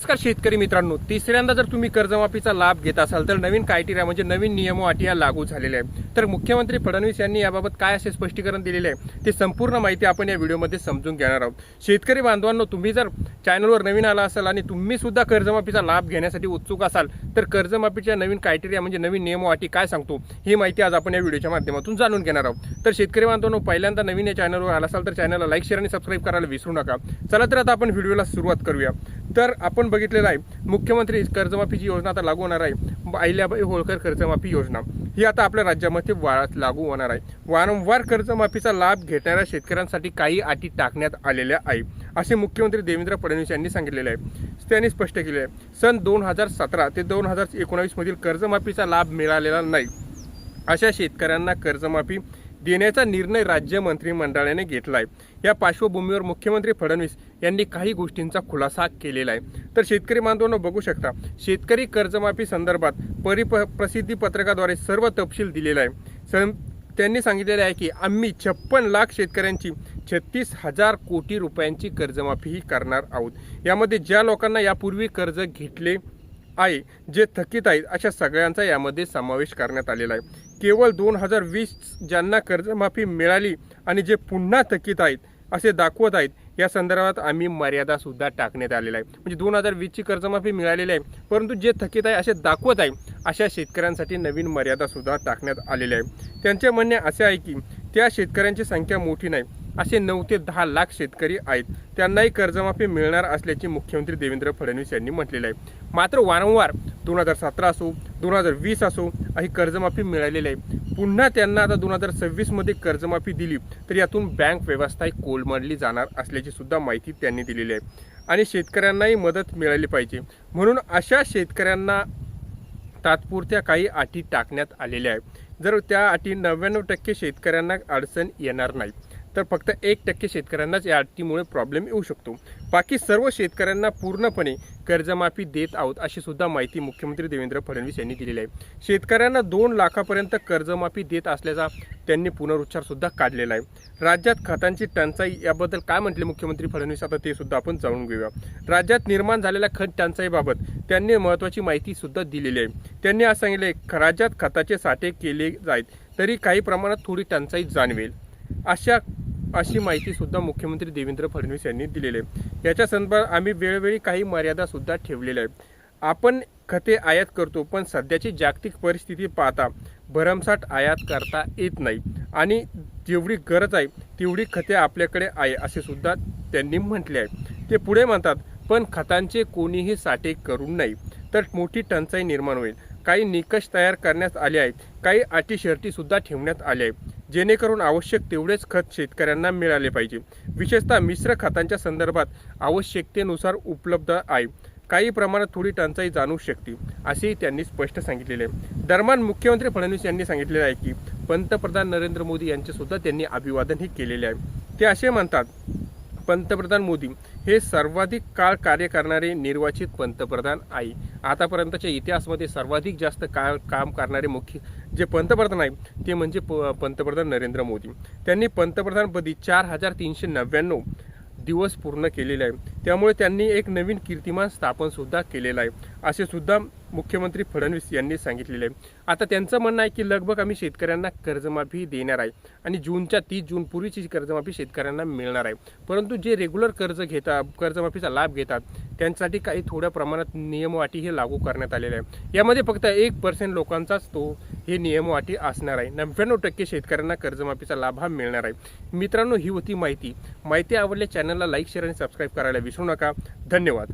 नमस्कार शेतकरी मित्रांनो, तिसऱ्यांदा जर तुम्ही कर्जमाफीचा लाभ घेत असाल तर नवीन क्रायटेरिया म्हणजे नवीन नियम व अटी लागू झालेले आहे। तर मुख्यमंत्री फडणवीस यांनी याबाबत काय असे स्पष्टीकरण दिलेले आहे ते संपूर्ण माहिती आपण या व्हिडिओमध्ये समजून घेणार आहोत। शेतकरी बांधवांनो, तुम्ही जर चॅनलवर नवीन आला असाल आणि तुम्ही सुद्धा कर्जमाफीचा लाभ घेण्यासाठी उत्सुक असाल तर कर्जमाफीच्या नवीन क्रायटेरिया म्हणजे नवीन नियम व अटी काय सांगतो ही माहिती आज आपण या व्हिडिओच्या माध्यमातून जाणून घेणार आहोत। तर शेतकरी बांधवांनो, पहिल्यांदा नवीन या चॅनलवर आला असाल तर चॅनलला लाईक, शेअर आणि सबस्क्राईब करायला विसरू नका। चला तर आता आपण व्हिडिओला सुरुवात करूया। तर आपण बघितलेलं आहे मुख्यमंत्री कर्जमाफीची योजना आता लागू होणार आहे। अहिल्याबाई होळकर कर्जमाफी योजना ही आता आपल्या राज्यामध्ये लागू होणार आहे। वारंवार कर्जमाफीचा लाभ घेणाऱ्या शेतकऱ्यांसाठी काही अटी टाकण्यात आलेल्या आहे असे मुख्यमंत्री देवेंद्र फडणवीस यांनी सांगितलेले आहे। त्यांनी स्पष्ट केले आहे, सन 2017 ते 2019 मधील कर्जमाफीचा लाभ मिळालेला नाही अशा शेतकऱ्यांना कर्जमाफी देण्याचा निर्णय राज्य मंत्रिमंडळाने घेतला आहे। या पार्श्वभूमीवर मुख्यमंत्री फडणवीस यांनी काही गोष्टींचा खुलासा केलेला आहे। तर शेतकरी बांधवांनो बघू शकता, शेतकरी कर्जमाफी संदर्भात प्रसिद्धी पत्रकाद्वारे सर्व तपशील दिलेला आहे। त्यांनी सांगितलेले आहे की आम्ही 56 लाख शेतकऱ्यांची 36,000 कोटी रुपयांची कर्जमाफीही करणार आहोत। यामध्ये ज्या लोकांना यापूर्वी कर्ज घेतले आहे, जे थकीत आहेत, अशा सगळ्यांचा यामध्ये समावेश करण्यात आलेला आहे। केवळ 2020 ज्यांना कर्जमाफी मिळाली आणि जे पुन्हा थकीत आहेत असे दाखवत आहेत, या संदर्भात आम्ही मर्यादा सुद्धा टाकण्यात आलेला आहे। म्हणजे 2020ची कर्जमाफी मिळालेली आहे, परंतु जे थकीत आहे असे दाखवत आहे अशा शेतकऱ्यांसाठी नवीन मर्यादा सुद्धा टाकण्यात आलेली आहे। त्यांचे म्हणणे असे आहे की त्या शेतकऱ्यांची संख्या मोठी नाही, असे 9 ते 10 लाख शेतकरी आहेत, त्यांनाही कर्जमाफी मिळणार असल्याचे मुख्यमंत्री देवेंद्र फडणवीस यांनी म्हटलेले आहे। मात्र वारंवार 2017 असो 2020 असो अशी कर्जमाफी मिळालेली आहे। पुन्हा त्यांना आता 2026 मध्ये कर्जमाफी दिली तर यातून बँक व्यवस्था कोलमडली जाणार असल्याची सुद्धा माहिती त्यांनी दिलेली आहे आणि शेतकऱ्यांनाही मदत मिळाली पाहिजे, म्हणून अशा शेतकऱ्यांना तात्पुरत्या काही अटी टाकण्यात आलेल्या आहेत। जर त्या अटी 99% शेतकऱ्यांना अडचण येणार नाही तर फक्त 1% शेतकऱ्यांनाच या अटीमुळे प्रॉब्लेम येऊ शकतो। बाकी सर्व शेतकऱ्यांना पूर्णपणे कर्जमाफी देत आहोत अशी सुद्धा माहिती मुख्यमंत्री देवेंद्र फडणवीस यांनी दिलेली आहे। शेतकऱ्यांना 2 लाखापर्यंत कर्जमाफी देत असल्याचा त्यांनी पुनरुच्चार सुद्धा काढलेला आहे। राज्यात खतांची टंचाई याबद्दल काय म्हटले मुख्यमंत्री फडणवीस, आता ते सुद्धा आपण जाणून घेऊया। राज्यात निर्माण झालेल्या खत टंचाईबाबत त्यांनी महत्त्वाची माहिती सुद्धा दिलेली आहे। त्यांनी आज सांगितले, राज्यात खताचे साठे केले जाईल तरी काही प्रमाणात थोडी टंचाई जाणवेल अशी माहिती सुद्धा मुख्यमंत्री देवेंद्र फडणवीस यांनी दिलेली आहे। याच्या संदर्भात आम्ही वेळोवेळी काही मर्यादा सुद्धा ठेवलेल्या आहेत। आपण खते आयात करतो, पण सध्याची जागतिक परिस्थिती पाहता भरमसाठ आयात करता येत नाही आणि जेवढी गरज आहे तेवढी खते आपल्याकडे आहे असे सुद्धा त्यांनी म्हटले आहे। ते पुढे म्हणतात, पण खतांचे कोणीही साठे करू नये तर मोठी टंचाई निर्माण होईल। काही निकष तयार करण्यात आले आहेत, काही अटी शर्ती सुद्धा ठेवण्यात आल्या आहेत, जेणेकरून आवश्यक तेवढेच खत शेतकऱ्यांना मिळाले पाहिजे। विशेषतः मिश्र खतांच्या संदर्भात आवश्यकतेनुसार उपलब्ध आहे, काही प्रमाणात थोडी टंचाई जाणवू शकते असेही त्यांनी स्पष्ट सांगितलेले आहे। दरम्यान मुख्यमंत्री फडणवीस यांनी सांगितलेले आहे की पंतप्रधान नरेंद्र मोदी यांचे सुद्धा त्यांनी अभिवादनही केलेले आहे। ते असे म्हणतात, पंतप्रधान मोदी हे सर्वाधिक काळ कार्य करणारे निर्वाचित पंतप्रधान आहे। आतापर्यंतच्या इतिहासामध्ये सर्वाधिक जास्त काळ काम करणारे मुख्य जे पंतप्रधान आहे ते म्हणजे पंतप्रधान नरेंद्र मोदी। त्यांनी पंतप्रधानपदी 4399 दिवस पूर्ण केलेले आहे, त्यामुळे त्यांनी एक नवीन कीर्तिमान स्थापन सुद्धा केलेला आहे असे सुद्धा मुख्यमंत्री फडणवीस यांनी सांगितलेले आहे। आता त्यांचं म्हणणं आहे की लगभग आम्ही शेतकऱ्यांना कर्जमाफी देणार आहे आणि जूनच्या 30 जून पूर्वीची कर्जमाफी शेतकऱ्यांना मिळणार आहे, परंतु जे रेग्युलर कर्जमाफीचा लाभ घेतात त्यांच्यासाठी काही थोड्या प्रमाणात नियम अटी हे लागू करण्यात आलेले आहे। यामध्ये फक्त 1% लोकांचाच हे नियम अटी असणार आहे। 99% शेतकऱ्यांना कर्जमाफीचा लाभ हा मिळणार आहे। मित्रांनो, ही होती माहिती आवडल्यास चॅनलला लाईक, शेअर आणि सबस्क्राईब करायला विसरू नका। धन्यवाद।